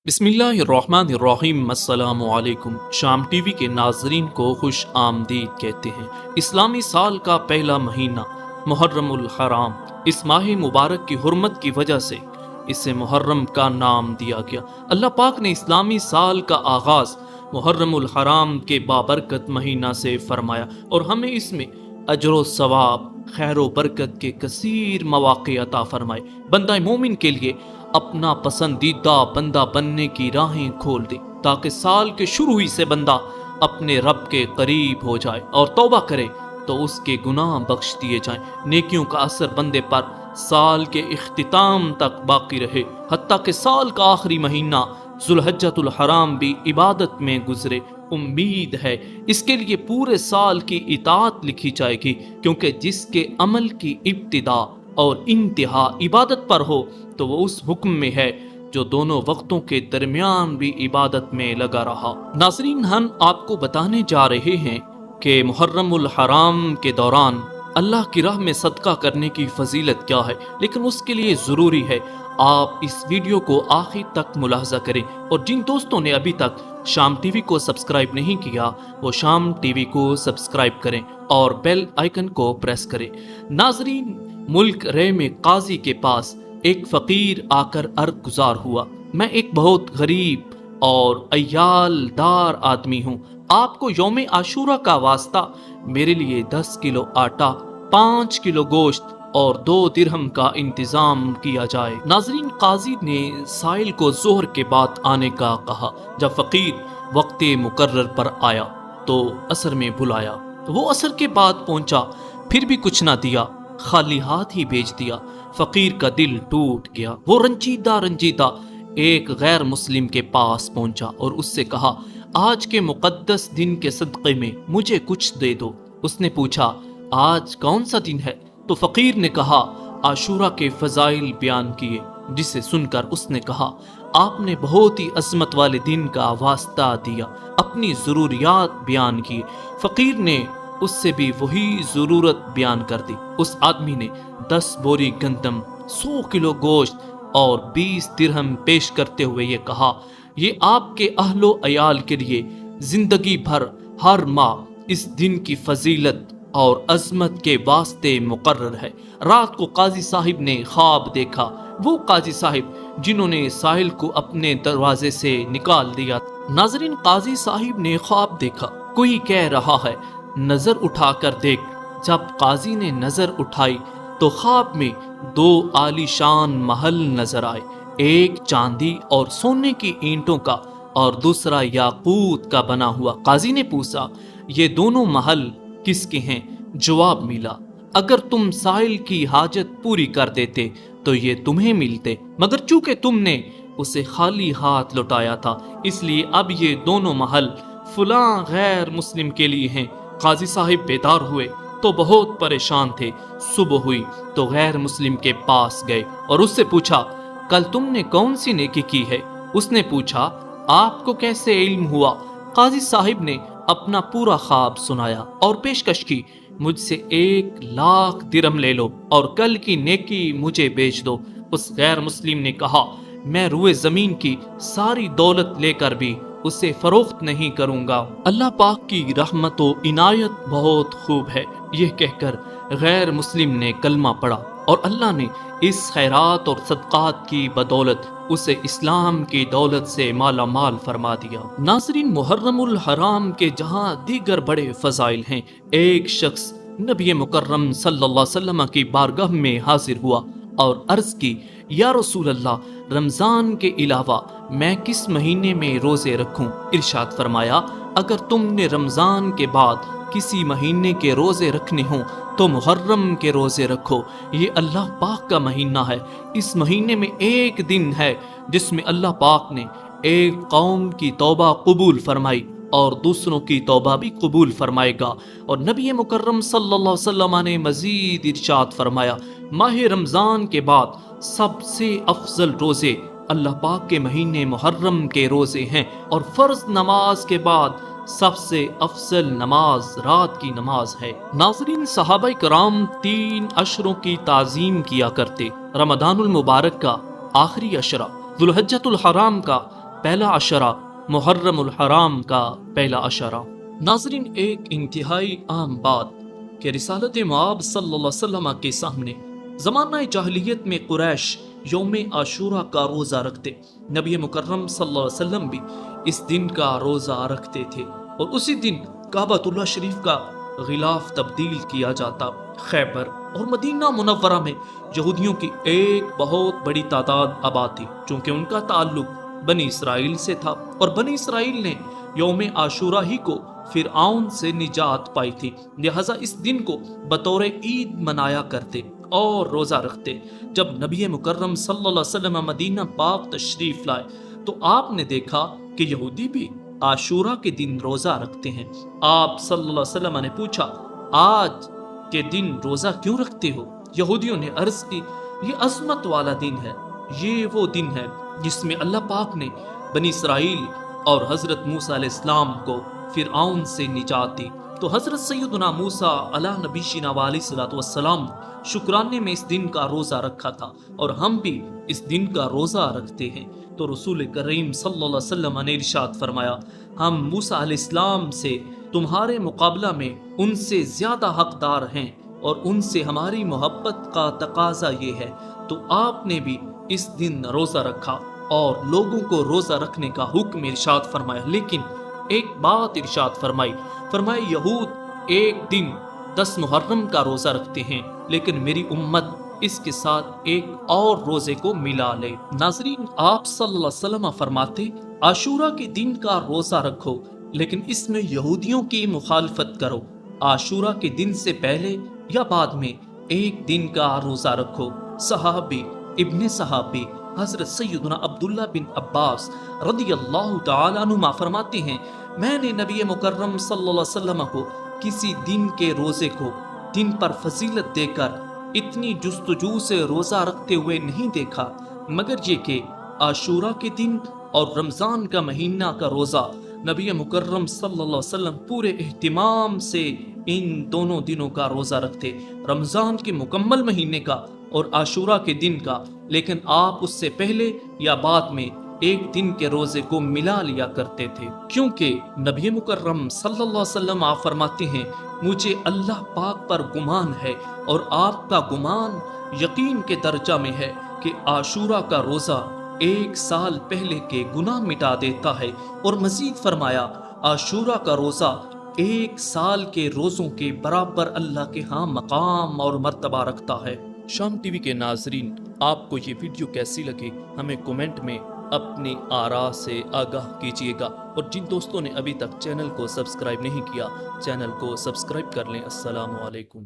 بسم اللہ الرحمن الرحیم۔ السلام علیکم۔ شام ٹی وی کے ناظرین کو خوش آمدید کہتے ہیں۔ اسلامی سال کا پہلا مہینہ محرم الحرام، اس ماہ مبارک کی حرمت کی وجہ سے اسے محرم کا نام دیا گیا۔ اللہ پاک نے اسلامی سال کا آغاز محرم الحرام کے بابرکت مہینہ سے فرمایا اور ہمیں اس میں اجر و ثواب، خیر و برکت کے کثیر مواقع عطا فرمائے۔ بندہ مومن کے لیے اپنا پسندیدہ بندہ بننے کی راہیں کھول دے تاکہ سال کے شروع ہی سے بندہ اپنے رب کے قریب ہو جائے اور توبہ کرے تو اس کے گناہ بخش دیے جائیں۔ نیکیوں کا اثر بندے پر سال کے اختتام تک باقی رہے، حتیٰ کہ سال کا آخری مہینہ ذوالحجۃ الحرام بھی عبادت میں گزرے۔ امید ہے اس کے لیے پورے سال کی اطاعت لکھی جائے گی، کیونکہ جس کے عمل کی ابتدا اور انتہا عبادت پر ہو تو وہ اس حکم میں ہے جو دونوں وقتوں کے درمیان بھی عبادت میں لگا رہا۔ ناظرین، ہم آپ کو بتانے جا رہے ہیں کہ محرم الحرام کے دوران اللہ کی راہ میں صدقہ کرنے کی فضیلت کیا ہے، لیکن اس کے لیے ضروری ہے آپ اس ویڈیو کو آخر تک ملاحظہ کریں، اور جن دوستوں نے ابھی تک شام ٹی وی کو سبسکرائب نہیں کیا وہ شام ٹی وی کو سبسکرائب کریں اور بیل آئیکن کو پریس کریں۔ ناظرین، ملک رے میں قاضی کے پاس ایک فقیر آ کر عرض گزار ہوا، میں ایک بہت غریب اور عیال دار آدمی ہوں، آپ کو یوم عاشورہ کا واسطہ میرے لیے 10 کلو آٹا، 5 کلو گوشت اور 2 درہم کا انتظام کیا جائے۔ ناظرین، قاضی نے سائل کو ظہر کے بعد آنے کا کہا۔ جب فقیر وقت مقرر پر آیا تو عصر میں بلایا، وہ عصر کے بعد پہنچا، پھر بھی کچھ نہ دیا، خالی ہاتھ ہی بھیج دیا۔ فقیر کا دل ٹوٹ گیا، وہ رنجیدہ ایک غیر مسلم کے پاس پہنچا اور اس سے کہا، آج کے مقدس دن کے صدقے میں مجھے کچھ دے دو۔ اس نے پوچھا، آج کون سا دن ہے؟ تو فقیر نے کہا، عاشورہ کے فضائل بیان کیے، جسے سن کر اس نے کہا، آپ نے بہت ہی عظمت والے دن کا واسطہ دیا، اپنی ضروریات بیان کی۔ فقیر نے اس سے بھی وہی ضرورت بیان کر دی۔ اس آدمی نے 10 بوری گندم، 100 کلو گوشت اور 20 درہم پیش کرتے ہوئے یہ کہا، یہ آپ کے اہل و عیال کے لیے زندگی بھر ہر ماہ اس دن کی فضیلت اور عظمت کے واسطے مقرر ہے۔ رات کو قاضی صاحب نے خواب دیکھا، وہ قاضی صاحب جنہوں نے سائل کو اپنے دروازے سے نکال دیا۔ ناظرین، قاضی صاحب نے خواب دیکھا، کوئی کہہ رہا ہے نظر اٹھا کر دیکھ۔ جب قاضی نے نظر اٹھائی تو خواب میں 2 عالی شان محل نظر آئے، ایک چاندی اور سونے کی اینٹوں کا اور دوسرا یاقوت کا بنا ہوا۔ قاضی نے پوچھا، یہ دونوں محل کس کے ہیں؟ جواب ملا، اگر تم سائل کی حاجت پوری کر دیتے تو یہ تمہیں ملتے، مگر چونکہ تم نے اسے خالی ہاتھ لوٹایا تھا، اس لیے اب یہ دونوں محل فلاں غیر مسلم کے لیے ہیں۔ قاضی صاحب بیدار ہوئے تو بہت پریشان تھے۔ صبح ہوئی تو غیر مسلم کے پاس گئے اور اس سے پوچھا، کل تم نے کون سی نیکی کی ہے؟ اس نے پوچھا، آپ کو کیسے علم ہوا؟ قاضی صاحب نے اپنا پورا خواب سنایا اور پیشکش کی، مجھ سے 1,00,000 درہم لے لو اور کل کی نیکی مجھے بیچ دو۔ اس غیر مسلم نے کہا، میں روئے زمین کی ساری دولت لے کر بھی اسے فروخت نہیں کروں گا۔ اللہ پاک کی رحمت و عنایت بہت خوب ہے، یہ کہہ کر غیر مسلم نے کلمہ پڑھا اور اللہ نے اس خیرات اور صدقات کی بدولت اسے اسلام کی دولت سے مالا مال فرما دیا۔ ناظرین، محرم الحرام کے جہاں دیگر بڑے فضائل ہیں، ایک شخص نبی مکرم صلی اللہ علیہ وسلم کی بارگاہ میں حاضر ہوا اور عرض کی، یا رسول اللہ، رمضان کے علاوہ میں کس مہینے میں روزے رکھوں؟ ارشاد فرمایا، اگر تم نے رمضان کے بعد کسی مہینے کے روزے رکھنے ہوں تو محرم کے روزے رکھو، یہ اللہ پاک کا مہینہ ہے۔ اس مہینے میں ایک دن ہے جس میں اللہ پاک نے ایک قوم کی توبہ قبول فرمائی اور دوسروں کی توبہ بھی قبول فرمائے گا۔ اور نبی مکرم صلی اللہ علیہ وسلم نے مزید ارشاد فرمایا، ماہ رمضان کے بعد سب سے افضل روزے اللہ پاک کے مہینے محرم کے روزے ہیں، اور فرض نماز کے بعد سب سے افضل نماز رات کی نماز ہے۔ ناظرین، صحابہ کرام 3 عشروں کی تعظیم کیا کرتے۔ رمضان المبارک کا آخری عشرہ، ذوالحجۃ الحرام کا پہلا عشرہ محرم الحرام کا پہلا عشرہ۔ ناظرین، ایک انتہائی عام بات کہ رسالت مآب صلی اللہ علیہ وسلم کے سامنے زمانہ جاہلیت میں قریش یوم عاشورہ کا روزہ رکھتے، نبی مکرم صلی اللہ علیہ وسلم بھی اس دن کا روزہ رکھتے تھے، اور اسی دن کعبۃ اللہ شریف کا غلاف تبدیل کیا جاتا۔ خیبر اور مدینہ منورہ میں یہودیوں کی ایک بہت بڑی تعداد آباد تھی، چونکہ ان کا تعلق بنی اسرائیل سے تھا، اور بنی اسرائیل نے یوم عاشورہ ہی کو فرعون سے نجات پائی تھی، لہذا اس دن کو بطور عید منایا کرتے اور روزہ رکھتے۔ جب نبی مکرم صلی اللہ علیہ وسلم مدینہ پاک تشریف لائے تو آپ نے دیکھا کہ یہودی بھی عاشورہ کے دن روزہ رکھتے ہیں۔ آپ صلی اللہ علیہ وسلم نے پوچھا، آج کے دن روزہ کیوں رکھتے ہو؟ یہودیوں نے عرض کی، یہ عظمت والا دن ہے، یہ وہ دن ہے جس میں اللہ پاک نے بنی اسرائیل اور حضرت موسیٰ علیہ السلام کو فرعون سے نجات دی۔ تو حضرت سیدنا موسیٰ علیہ نبینا علیہ السلام شکرانے میں اس دن کا روزہ رکھا تھا، اور ہم بھی اس دن کا روزہ رکھتے ہیں۔ تو رسول کریم صلی اللہ علیہ وسلم نے ارشاد فرمایا، ہم موسیٰ علیہ السلام سے تمہارے مقابلہ میں ان سے زیادہ حقدار ہیں، اور ان سے ہماری محبت کا تقاضا یہ ہے۔ تو آپ نے بھی اس دن روزہ رکھا اور لوگوں کو روزہ رکھنے کا حکم ارشاد فرمایا، لیکن ایک بات ارشاد فرمائی یہود ایک دن 10 محرم کا روزہ رکھتے ہیں، لیکن میری امت اس کے ساتھ ایک اور روزے کو ملا لے۔ ناظرین، آپ صلی اللہ علیہ وسلم فرماتے، عاشورہ کے دن کا روزہ رکھو، لیکن اس میں یہودیوں کی مخالفت کرو۔ عاشورہ کے دن سے پہلے یا بعد میں ایک دن کا روزہ رکھو۔ صحابی ابن صحابی حضرت سیدنا عبداللہ بن عباس رضی اللہ تعالیٰ عنہما فرماتے ہیں، میں نے نبی مکرم صلی اللہ علیہ وسلم کو کسی دن کے روزے کو دن پر فضیلت دے کر اتنی جستجو سے روزہ رکھتے ہوئے نہیں دیکھا، مگر یہ کہ عاشورہ کے دن اور رمضان کا مہینہ کا روزہ نبی مکرم صلی اللہ علیہ وسلم پورے اہتمام سے ان دونوں دنوں کا روزہ رکھتے، رمضان کے مکمل مہینے کا اور عاشورہ کے دن کا، لیکن آپ اس سے پہلے یا بعد میں ایک دن کے روزے کو ملا لیا کرتے تھے، کیونکہ نبی مکرم صلی اللہ علیہ وسلم آپ فرماتے ہیں، مجھے اللہ پاک پر گمان ہے اور آپ کا گمان یقین کے درجہ میں ہے کہ عاشورہ کا روزہ 1 سال پہلے کے گناہ مٹا دیتا ہے، اور مزید فرمایا عاشورہ کا روزہ 1 سال کے روزوں کے برابر اللہ کے ہاں مقام اور مرتبہ رکھتا ہے۔ شام ٹی وی کے ناظرین، آپ کو یہ ویڈیو کیسی لگی ہمیں کومنٹ میں اپنی آراء سے آگاہ کیجیے گا، اور جن دوستوں نے ابھی تک چینل کو سبسکرائب نہیں کیا، چینل کو سبسکرائب کر لیں۔ السلام علیکم۔